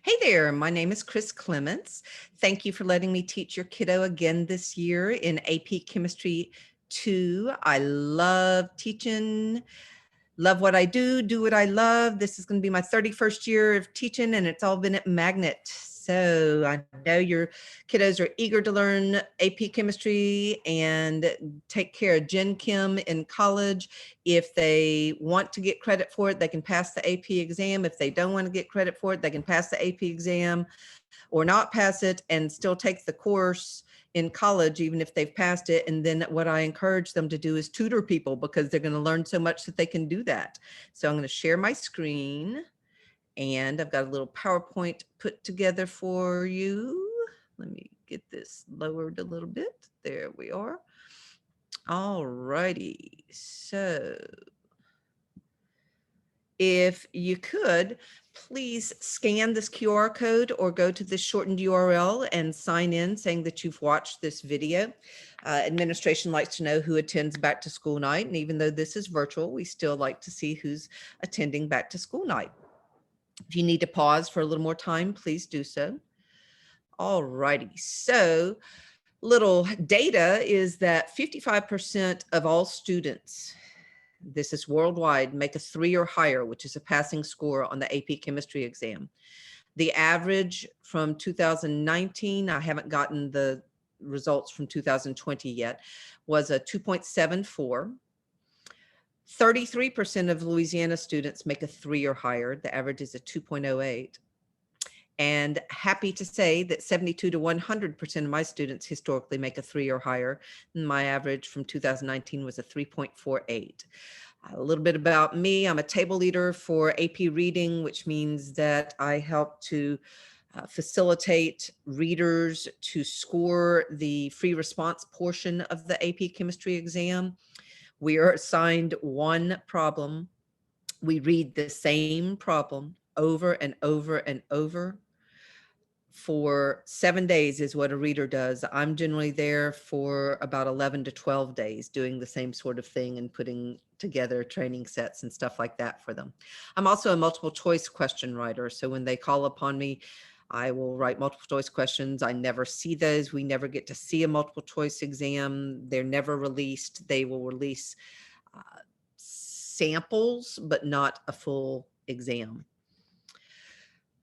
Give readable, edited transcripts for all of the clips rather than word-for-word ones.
Hey there, my name is Chris Clements. Thank you for letting me teach your kiddo again this year in AP Chemistry 2. I love teaching, love what I do what I love. This is going to be my 31st year of teaching, and it's all been at Magnet. So I know your kiddos are eager to learn AP Chemistry and take care of Gen Chem in college. If they want to get credit for it, they can pass the AP exam. If they don't want to get credit for it, they can pass the AP exam or not pass it and still take the course in college, even if they've passed it. And then what I encourage them to do is tutor people, because they're going to learn so much that they can do that. So I'm going to share my screen, and I've got a little PowerPoint put together for you. Let me get this lowered a little bit. There we are. All righty. So if you could, please scan this QR code or go to this shortened URL and sign in saying that you've watched this video. Administration likes to know who attends back to school night. And even though this is virtual, we still like to see who's attending back to school night. If you need to pause for a little more time, please do so. All righty. So little data is that 55% of all students, this is worldwide, make a 3 or higher, which is a passing score on the AP Chemistry exam. The average from 2019, I haven't gotten the results from 2020 yet, was a 2.74. 33% of Louisiana students make a 3 or higher. The average is a 2.08. And happy to say that 72 to 100% of my students historically make a 3 or higher. And my average from 2019 was a 3.48. A little bit about me. I'm a table leader for AP Reading, which means that I help to facilitate readers to score the free response portion of the AP Chemistry exam. We are assigned one problem. We read the same problem over and over and over for 7 days is what a reader does. I'm generally there for about 11 to 12 days doing the same sort of thing and putting together training sets and stuff like that for them. I'm also a multiple choice question writer. So when they call upon me, I will write multiple choice questions. I never see those. We never get to see a multiple choice exam. They're never released. They will release samples, but not a full exam.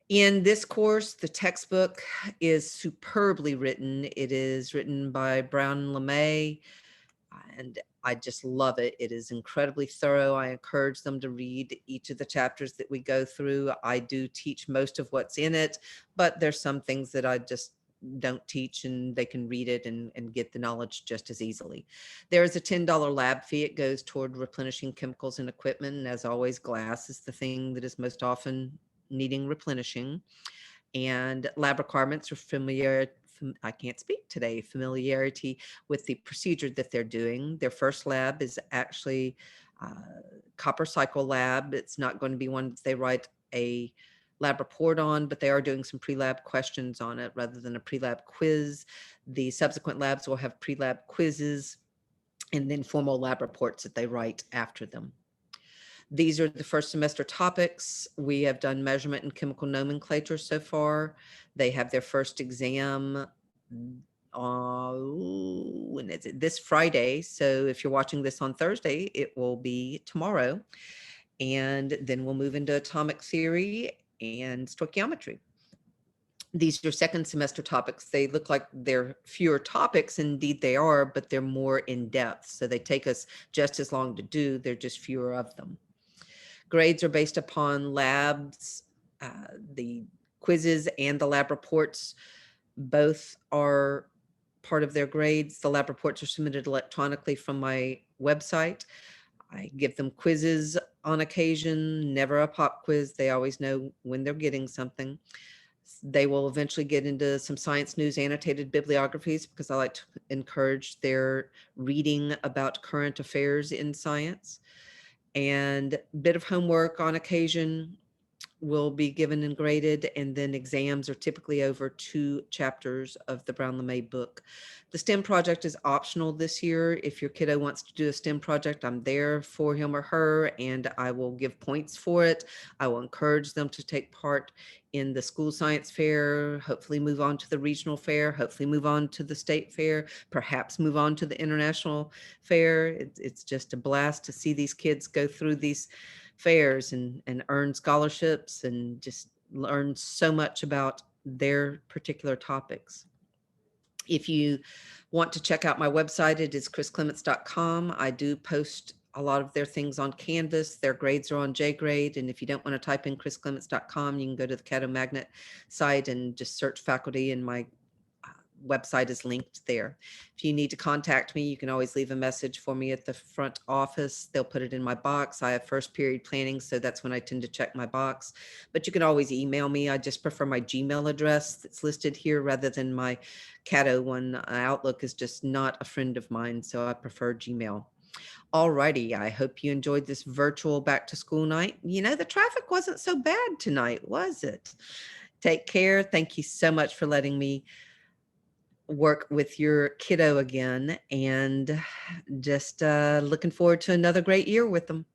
In this course, the textbook is superbly written. It is written by Brown and LeMay, and I just love it. It is incredibly thorough. I encourage them to read each of the chapters that we go through. I do teach most of what's in it, but there's some things that I just don't teach, and they can read it and get the knowledge just as easily. There is a $10 lab fee. It goes toward replenishing chemicals and equipment. And as always, glass is the thing that is most often needing replenishing. And lab requirements are I can't speak today, familiarity with the procedure that they're doing. Their first lab is actually copper cycle lab. It's not going to be one that they write a lab report on, but they are doing some pre-lab questions on it rather than a pre-lab quiz. The subsequent labs will have pre-lab quizzes and then formal lab reports that they write after them. These are the first semester topics. We have done measurement and chemical nomenclature so far. They have their first exam when is it? This Friday. So if you're watching this on Thursday, it will be tomorrow. And then we'll move into atomic theory and stoichiometry. These are second semester topics. They look like they're fewer topics. Indeed they are, but they're more in depth. So they take us just as long to do. They're just fewer of them. Grades are based upon labs. The quizzes and the lab reports both are part of their grades. The lab reports are submitted electronically from my website. I give them quizzes on occasion, never a pop quiz. They always know when they're getting something. They will eventually get into some science news annotated bibliographies, because I like to encourage their reading about current affairs in science. And a bit of homework on occasion. will be given and graded, and then exams are typically over 2 chapters of the Brown LeMay book. The STEM project is optional this year. If your kiddo wants to do a STEM project, I'm there for him or her, and I will give points for it. I will encourage them to take part in the school science fair, hopefully move on to the regional fair, hopefully move on to the state fair, perhaps move on to the international fair. It's just a blast to see these kids go through these fairs and earn scholarships and just learn so much about their particular topics. If you want to check out my website, it is chrisclements.com. I do post a lot of their things on Canvas. Their grades are on JGrade. And if you don't want to type in chrisclements.com, you can go to the Cato Magnet site and just search faculty, and my website is linked there. If you need to contact me, you can always leave a message for me at the front office. They'll put it in my box. I have first period planning, so that's when I tend to check my box. But you can always email me. I just prefer my Gmail address that's listed here rather than my Cato one. Outlook is just not a friend of mine, so I prefer Gmail. Alrighty, I hope you enjoyed this virtual back to school night. The traffic wasn't so bad tonight, was it? Take care. Thank you so much for letting me work with your kiddo again, and just looking forward to another great year with them.